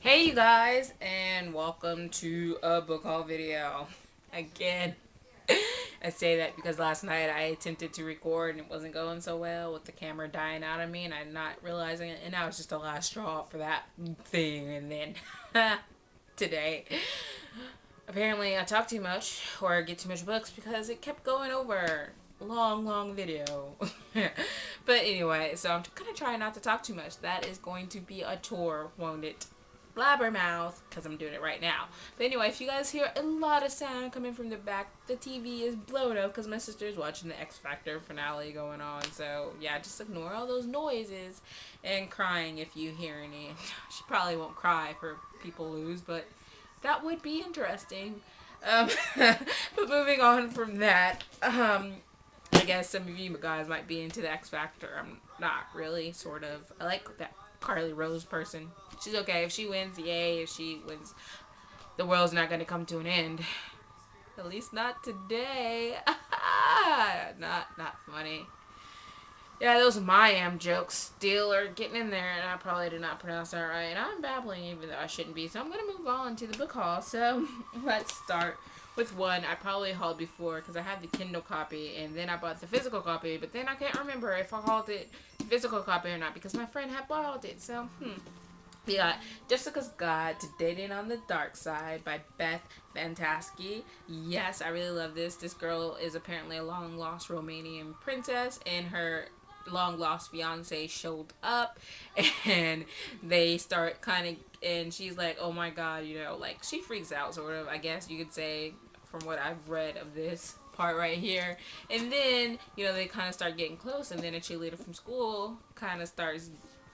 Hey you guys, and welcome to a book haul video. Again, I say that because last night I attempted to record and it wasn't going so well with the camera dying out of me and I'm not realizing it, and now it's just the last straw for that thing. And then today, apparently I talk too much or get too much books because it kept going over. Long video. But anyway, so I'm gonna try not to talk too much. That is going to be a chore, won't it? Blabbermouth, because I'm doing it right now. But anyway, if you guys hear a lot of sound coming from the back, the TV is blown up because my sister's watching the X Factor finale going on. So yeah, just ignore all those noises and crying if you hear any. She probably won't cry if her people lose, but that would be interesting. But moving on from that, I guess some of you guys might be into the X Factor. I'm not really, sort of. I like that Carly Rose person. She's okay. If she wins, yay. If she wins, the world's not going to come to an end. At least not today. Not funny. Yeah, those Mayam jokes still are getting in there, and I probably did not pronounce that right. And I'm babbling even though I shouldn't be. So I'm going to move on to the book haul. So let's start with one I probably hauled before because I had the Kindle copy, and then I bought the physical copy. But then I can't remember if I hauled it the physical copy or not because my friend had borrowed it. So, we got Jessica's Guide to Dating on the Dark Side by Beth Fantasky. Yes, I really love this. This girl is apparently a long-lost Romanian princess, and her long-lost fiance showed up, and they start kind of, and she's like, oh my god, like, she freaks out, sort of, I guess you could say, from what I've read of this part right here. And then, they kind of start getting close, and then a cheerleader from school kind of starts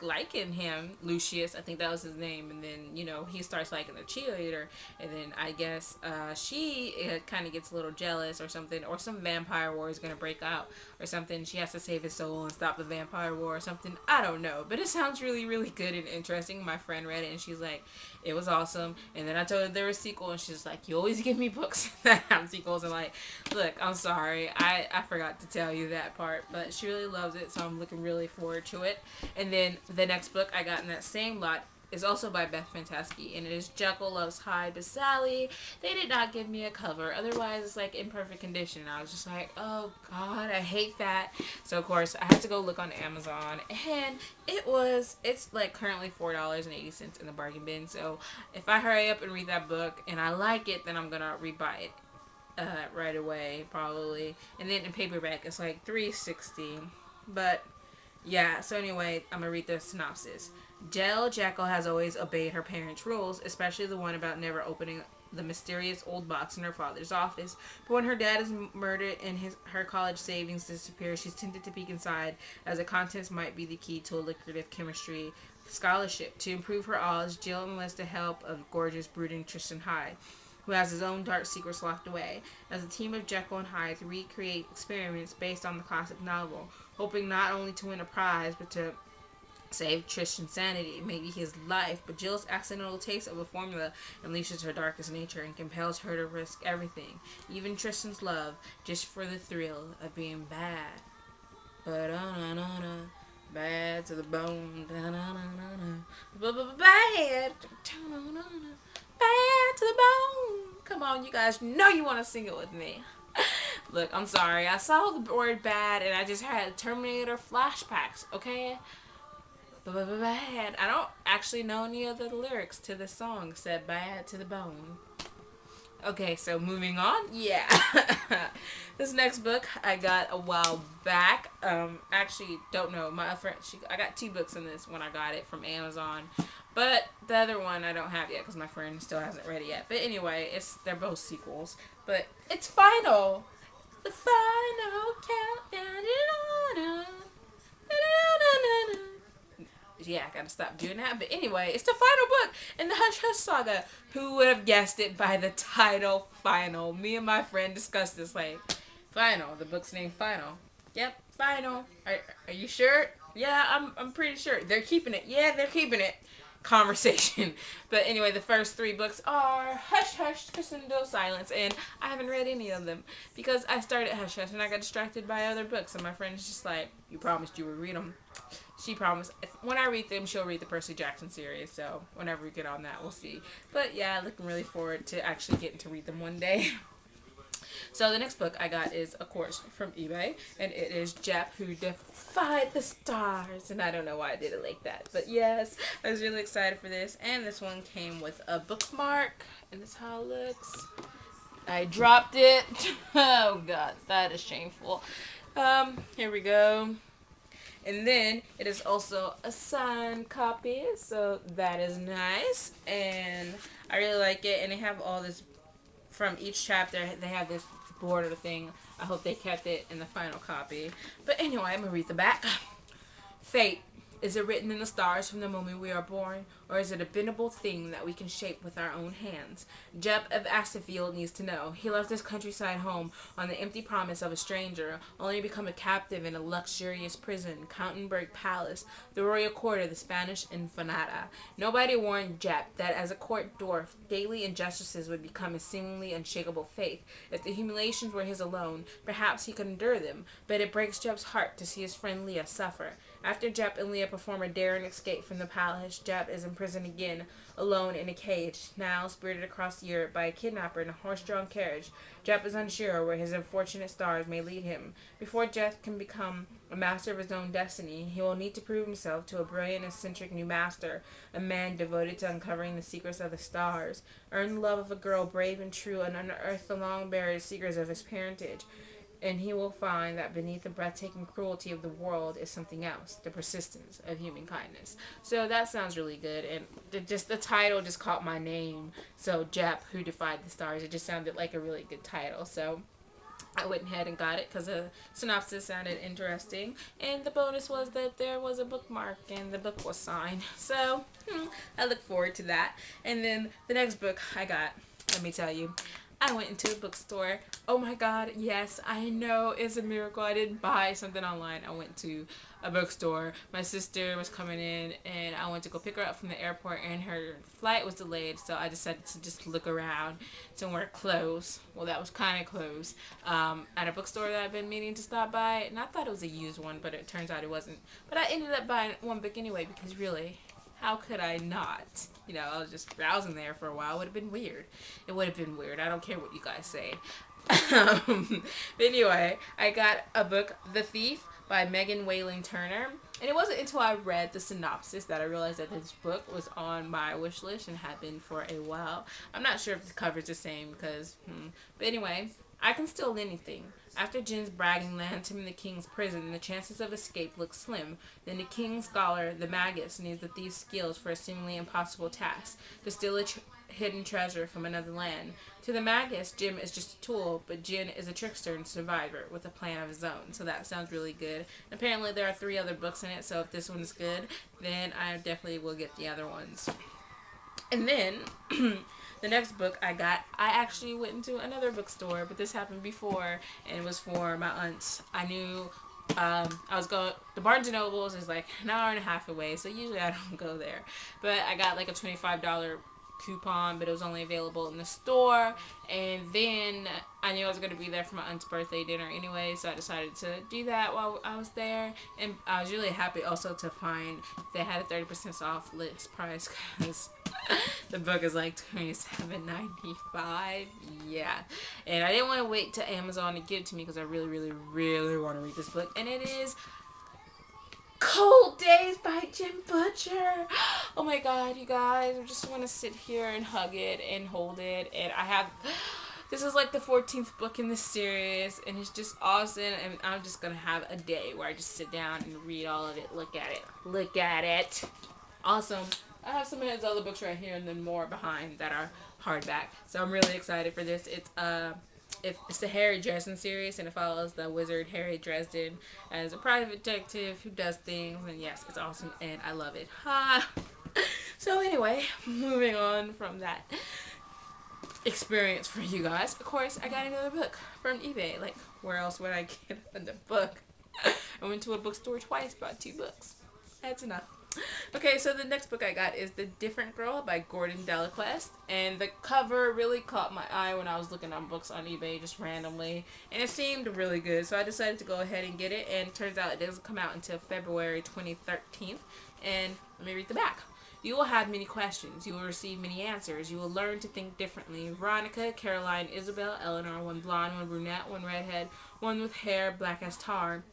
liking him, Lucius, I think that was his name, and then he starts liking the cheerleader, and then I guess she kind of gets a little jealous or something, or some vampire war is gonna break out or something. She has to save his soul and stop the vampire war or something. I don't know, but it sounds really good and interesting. My friend read it and she's like, it was awesome. And then I told her there was a sequel, and she's like, you always give me books that have sequels. I'm like, look, I'm sorry, I forgot to tell you that part, but she really loves it, so I'm looking really forward to it. And then the next book I got in that same lot is also by Beth Fantasky, and it is Jekyll Loves Hyde by Sally. They did not give me a cover, otherwise it's like in perfect condition. I was just like, oh god, I hate that. So of course I had to go look on Amazon, and it's like currently $4.80 in the bargain bin. So if I hurry up and read that book and I like it, then I'm gonna rebuy it right away probably. And then in paperback it's like $3.60, but yeah, so anyway, I'm gonna read the synopsis. Jekyll has always obeyed her parents' rules, especially the one about never opening the mysterious old box in her father's office. But when her dad is murdered and her college savings disappear, she's tempted to peek inside, as the contents might be the key to a lucrative chemistry scholarship. To improve her odds, Jill enlists the help of gorgeous, brooding Tristan Hyde, who has his own dark secrets locked away. As a team of Jekyll and Hyde recreate experiments based on the classic novel, hoping not only to win a prize, but to save Tristan's sanity, maybe his life. But Jill's accidental taste of a formula unleashes her darkest nature and compels her to risk everything, even Tristan's love, just for the thrill of being bad. But bad to the bone. Bad. Bad to the bone. Come on, you guys know you want to sing it with me. Look, I'm sorry. I saw the word bad and I just had Terminator flashbacks, okay? Bad. I don't actually know any of the lyrics to the song except bad to the bone. Okay, so moving on. Yeah. This next book I got a while back. Actually, don't know. My friend, I got 2 books in this when I got it from Amazon. But the other one I don't have yet because my friend still hasn't read it yet. But anyway, they're both sequels. But it's final. The final countdown. Yeah, I gotta stop doing that. But anyway, it's the final book in the Hush Hush saga. Who would have guessed it by the title, Final? Me and my friend discussed this, like, Final. The book's named Final. Yep, Final. Are you sure? Yeah, I'm pretty sure. They're keeping it. Yeah, they're keeping it. Conversation. But anyway, the first 3 books are Hush Hush, Crescendo, Silence, and I haven't read any of them because I started Hush Hush and I got distracted by other books, and my friend's just like, you promised you would read them. she promised when I read them, she'll read the Percy Jackson series. So whenever we get on that, we'll see. But yeah, looking really forward to actually getting to read them one day. So the next book I got is, of course, from eBay, and it is Jep Who Defied the Stars. And I don't know why I did it like that, but yes, I was really excited for this. And this one came with a bookmark, and this is how it looks. I dropped it. Oh god, that is shameful. Here we go. And then it is also a signed copy, so that is nice. And I really like it. And they have all this from each chapter. They have this border thing. I hope they kept it in the final copy. But anyway, I'm gonna read the back. Fate. Is it written in the stars from the moment we are born, or is it a bendable thing that we can shape with our own hands? Jep of Asterfield needs to know. He left his countryside home on the empty promise of a stranger, only to become a captive in a luxurious prison, Coutenberg Palace, the royal court of the Spanish Infanata. Nobody warned Jep that as a court dwarf, daily injustices would become his seemingly unshakable faith. If the humiliations were his alone, perhaps he could endure them, but it breaks Jep's heart to see his friend Leah suffer. After Jep and Leah perform a daring escape from the palace, Jep is imprisoned again, alone in a cage, now spirited across Europe by a kidnapper in a horse-drawn carriage. Jep is unsure where his unfortunate stars may lead him. Before Jep can become a master of his own destiny, he will need to prove himself to a brilliant, eccentric new master, a man devoted to uncovering the secrets of the stars, earn the love of a girl brave and true, and unearth the long-buried secrets of his parentage. And he will find that beneath the breathtaking cruelty of the world is something else, the persistence of human kindness. So that sounds really good, and the title just caught my name. So Jep Who Defied the Stars. It just sounded like a really good title. So I went ahead and got it because the synopsis sounded interesting, and the bonus was that there was a bookmark and the book was signed. So I look forward to that. And then the next book I got, let me tell you, I went into a bookstore. Oh my god, yes, I know, it's a miracle. I didn't buy something online. I went to a bookstore. My sister was coming in, and I went to go pick her up from the airport, and her flight was delayed, so I decided to just look around somewhere close. Well, that was kind of close. At a bookstore that I've been meaning to stop by, and I thought it was a used one, but it turns out it wasn't. But I ended up buying one book anyway, because really, how could I not? You know, I was just browsing there for a while. It would have been weird. It would have been weird. I don't care what you guys say. But anyway, I got a book, The Thief, by Megan Whaling Turner. And it wasn't until I read the synopsis that I realized that this book was on my wish list and had been for a while. I'm not sure if the cover's the same because, But anyway, I can steal anything. After Jin's bragging lands him in the king's prison, the chances of escape look slim. Then the king's scholar, the Magus, needs the thief's skills for a seemingly impossible task, to steal a hidden treasure from another land. To the Magus, Jim is just a tool, but Jin is a trickster and survivor with a plan of his own. So that sounds really good. And apparently there are 3 other books in it, so if this one's good, then I definitely will get the other ones. And then the next book I got, I actually went into another bookstore, but this happened before, and it was for my aunts. I knew I was going, the Barnes & Nobles is like an hour and a half away, so usually I don't go there. But I got like a $25 coupon, but it was only available in the store, and then I knew I was going to be there for my aunt's birthday dinner anyway, so I decided to do that while I was there. And I was really happy also to find they had a 30% off list price, because the book is like $27.95. Yeah, and I didn't want to wait till Amazon to give it to me because I really, really, really want to read this book, and it is Cold Days by Jim Butcher. Oh my god, you guys, I just want to sit here and hug it and hold it. And this is like the 14th book in this series, and it's just awesome. And I'm just gonna have a day where I just sit down and read all of it. Look at it. Awesome. I have some of his other books right here, and then more behind that are hardback. So I'm really excited for this. It's the Harry Dresden series, and it follows the wizard Harry Dresden as a private detective who does things, and yes, it's awesome, and I love it. So anyway, moving on from that experience for you guys, of course, I got another book from eBay. Like, where else would I get another book? I went to a bookstore twice, bought 2 books. That's enough. Okay, so the next book I got is The Different Girl by Gordon Delaquest. And the cover really caught my eye when I was looking on books on eBay just randomly. And it seemed really good, so I decided to go ahead and get it. And it turns out it doesn't come out until February 2013. And let me read the back. You will have many questions. You will receive many answers. You will learn to think differently. Veronica, Caroline, Isabel, Eleanor, one blonde, one brunette, one redhead, one with hair black as tar.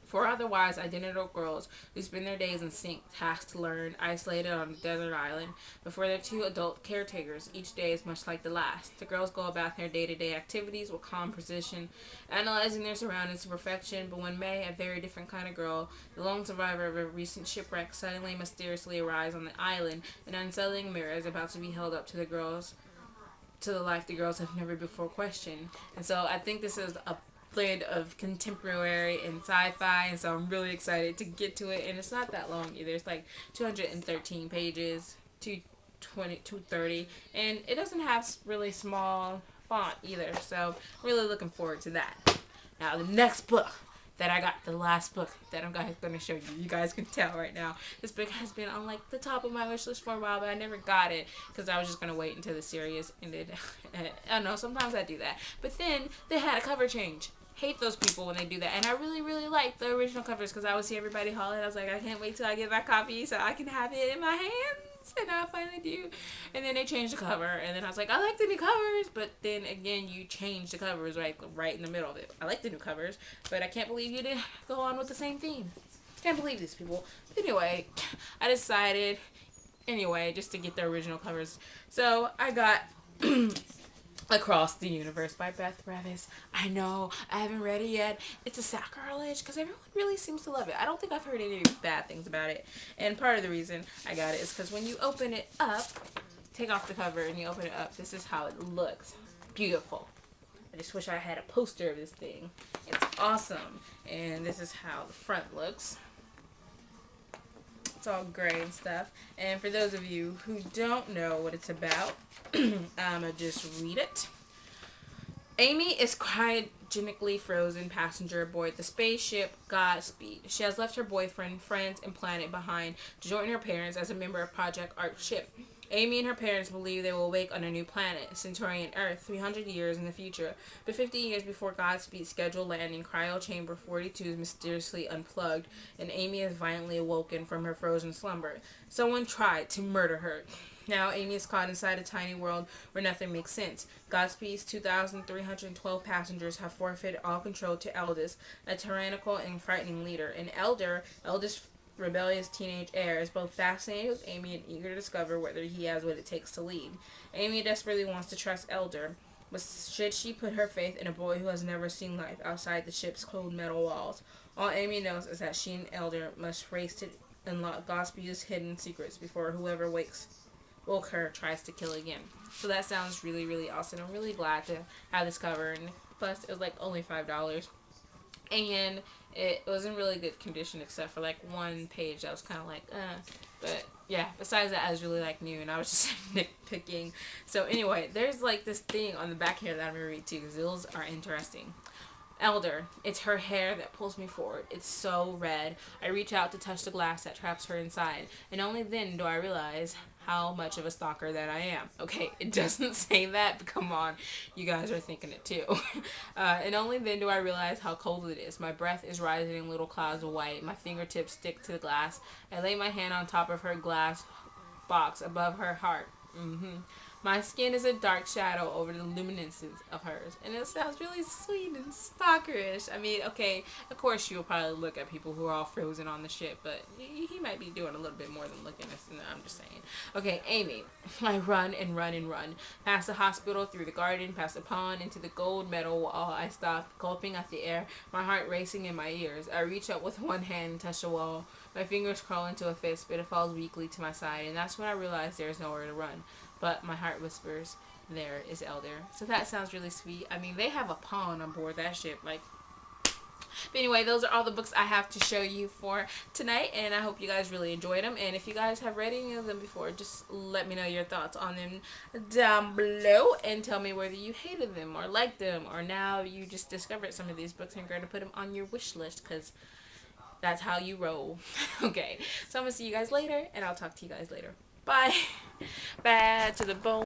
Four otherwise identical girls who spend their days in sync, tasked to learn, isolated on a desert island, before their two adult caretakers. Each day is much like the last. The girls go about their day-to-day activities with calm precision, analyzing their surroundings to perfection, but when May, a very different kind of girl, the lone survivor of a recent shipwreck, suddenly mysteriously arrives on the island, an unsettling mirror is about to be held up to the life the girls have never before questioned. And so I think this is a blend of contemporary and sci-fi, and so I'm really excited to get to it. And it's not that long either. It's like 213 pages, 230, and it doesn't have really small font either, so really looking forward to that. Now the next book that I got, the last book that I'm going to show you. You guys can tell right now, this book has been on like the top of my wish list for a while, but I never got it because I was just going to wait until the series ended. I don't know, sometimes I do that. But then they had a cover change. Hate those people when they do that. And I really, really like the original covers because I would see everybody holler. I was like, I can't wait till I get my copy so I can have it in my hands. And I finally do. And then they changed the cover. And then I was like, I like the new covers. But then again, you changed the covers right in the middle of it. I like the new covers, but I can't believe you didn't go on with the same theme. Can't believe these people. Anyway, I decided, just to get the original covers. So I got Across the Universe by Beth Revis. I know, I haven't read it yet. It's a sacrilege because everyone really seems to love it. I don't think I've heard any bad things about it. And part of the reason I got it is because when you open it up, take off the cover and you open it up, this is how it looks. Beautiful. I just wish I had a poster of this thing. It's awesome. And this is how the front looks. It's all gray and stuff. And for those of you who don't know what it's about, I'm going to just read it. Amy is cryogenically frozen passenger aboard the spaceship Godspeed. She has left her boyfriend, friends, and planet behind to join her parents as a member of Project Arc ship. Amy and her parents believe they will wake on a new planet, Centaurian Earth, 300 years in the future. But 50 years before Godspeed's scheduled landing, Cryo Chamber 42 is mysteriously unplugged, and Amy is violently awoken from her frozen slumber. Someone tried to murder her. Now Amy is caught inside a tiny world where nothing makes sense. Godspeed's 2,312 passengers have forfeited all control to Eldest, a tyrannical and frightening leader. An Eldest rebellious teenage heir, is both fascinated with Amy and eager to discover whether he has what it takes to lead. Amy desperately wants to trust Elder, but should she put her faith in a boy who has never seen life outside the ship's cold metal walls? All Amy knows is that she and Elder must race to unlock Godspeed's hidden secrets before whoever woke her tries to kill again. So that sounds really, really awesome. I'm really glad to have this cover, and plus it was like only $5. And it was in really good condition except for like one page that was kind of like, but yeah, besides that, I was really like new and I was just nitpicking. So anyway, there's like this thing on the back here that I'm going to read too because those are interesting. Elder, it's her hair that pulls me forward. It's so red. I reach out to touch the glass that traps her inside, and only then do I realize how much of a stalker that I am. Okay, it doesn't say that, but come on, you guys are thinking it too. And only then do I realize how cold it is. My breath is rising in little clouds of white. My fingertips stick to the glass. I lay my hand on top of her glass box above her heart. My skin is a dark shadow over the luminescence of hers. And it sounds really sweet and stalkerish. I mean, okay, of course you'll probably look at people who are all frozen on the ship, but he might be doing a little bit more than looking at us. No, I'm just saying. Okay, Amy. I run and run and run. Past the hospital, through the garden, past the pond, into the gold metal wall. I stop, gulping at the air, my heart racing in my ears. I reach up with one hand and touch the wall. My fingers crawl into a fist, but it falls weakly to my side, and that's when I realize there is nowhere to run. But my heart whispers, there is Elder. So that sounds really sweet. I mean, they have a pond on board that ship. Like, but anyway, those are all the books I have to show you for tonight, and I hope you guys really enjoyed them. And if you guys have read any of them before, just let me know your thoughts on them down below, and tell me whether you hated them or liked them, or now you just discovered some of these books and you're going to put them on your wish list, because That's how you roll. Okay, so I'm gonna see you guys later, and I'll talk to you guys later. Bye. Bad to the bone.